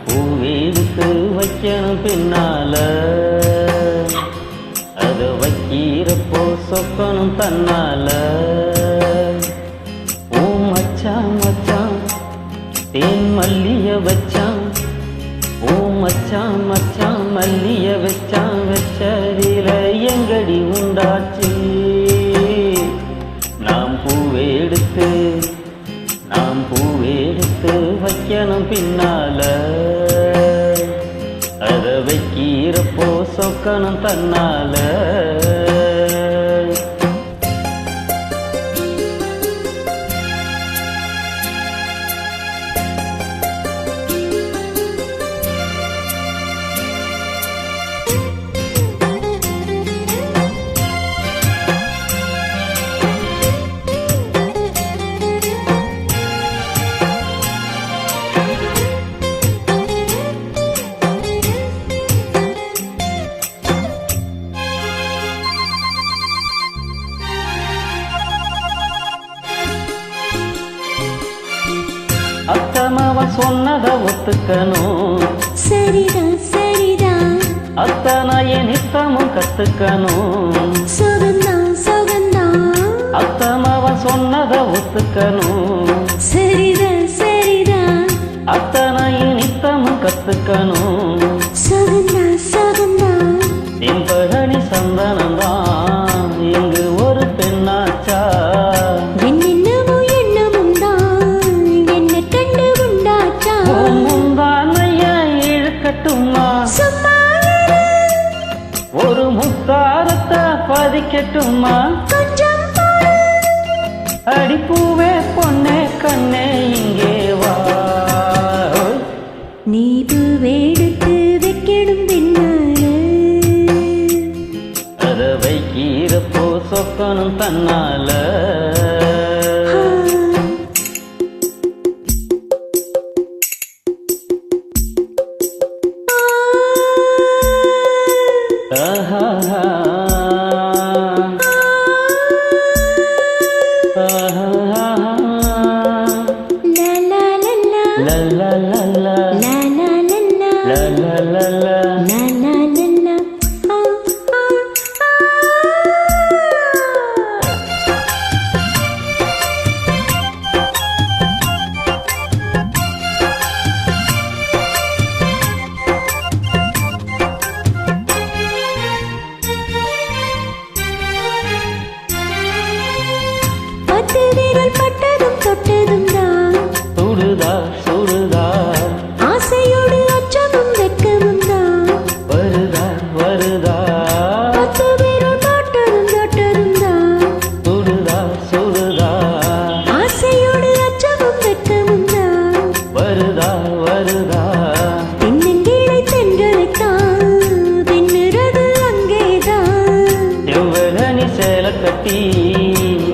பூவெடுத்து வைக்கணும் பின்னால, அத வைக்கிறப்போ சொக்கணும் தன்னால. ஓ மச்சான் மச்சான் தேன் மல்லிய வச்சான், ஓ மச்சான் மச்சான் மல்லிய வச்சான். வச்சதில எங்கடி உண்டாச்சு? நாம் பூவெடுத்து வைக்கணும் பின்னால, அத வைக்கிறப்போ சொக்கணும் தன்னால. அத்தமாவ சொன்னத ஒத்துக்கணும், சரிதான் சரிதான். அத்தனா என் நித்தமும் கத்துக்கணும், சுகந்தான் சுகந்தான். அத்தமாவ சொன்னத ஒத்துக்கணும், சரிதான் சரிதான். அத்தனா என் நித்தமும் கத்துக்கணும், சுகந்தான் சுகந்தான். என் பழனி சந்தனம்தான் இங்கு ஒரு பெண்ணாச்சா? ஒரு முத்தாரத்தை பதிக்கட்டுமா? அடிப்பூவே பொண்ணே கண்ணே இங்கே வா. நீ பூவெடுத்து வைக்கணும் பின்னால, அத வைக்கிறப்போ சொக்கணும் தன்னால. பட்டதும் தொட்டதும் தான் சுடுதா சுடுதா, ஆசையோடு அச்சமும் வெட்கமும் தான் வருதா வருதா. 10 விரல் பட்டதும் தொட்டதும் தான் சுடுதா சுடுதா, ஆசையோடு அச்சமும் வெட்கமும் தான் வருதா வருதா. தென்னங்கீழை தென்றலைத்தான் தின்னுறது அங்கேதான், செவ்வழனி சேல கட்டி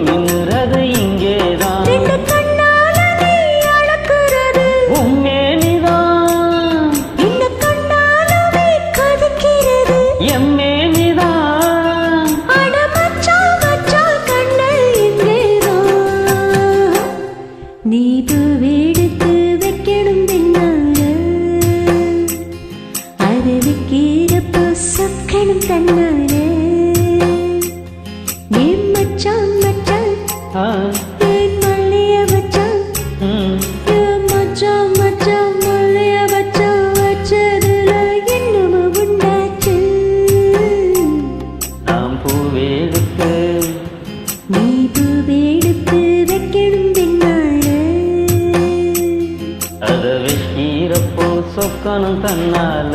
மின்னுறது இங்கேதான். ரெண்டு கண்ணால நீ அளக்குறது உம்மேனிதான், இந்த கண்ணால நீ கதக்கிறது எம்மேனிதான். அட மச்சான் மச்சான் கண்ணல் இங்கேதான். நீ பூவெடுத்து வைக்கணும் பின்னால, அது வைக்கிறப்போ சொக்கணும் தன்னால. நீ மச்சான் மச்சான் தேன் மல்லிய வச்சான், மச்சான் மச்சான் மல்லிய வச்சான். வச்சதுல இன்னமும் உண்டாச்சு. நாம் பூவெடுத்து நீ பூவெடுத்து வைக்கணும் பின்னால, அத வைக்கிறப்போ சொக்கணும் தன்னால.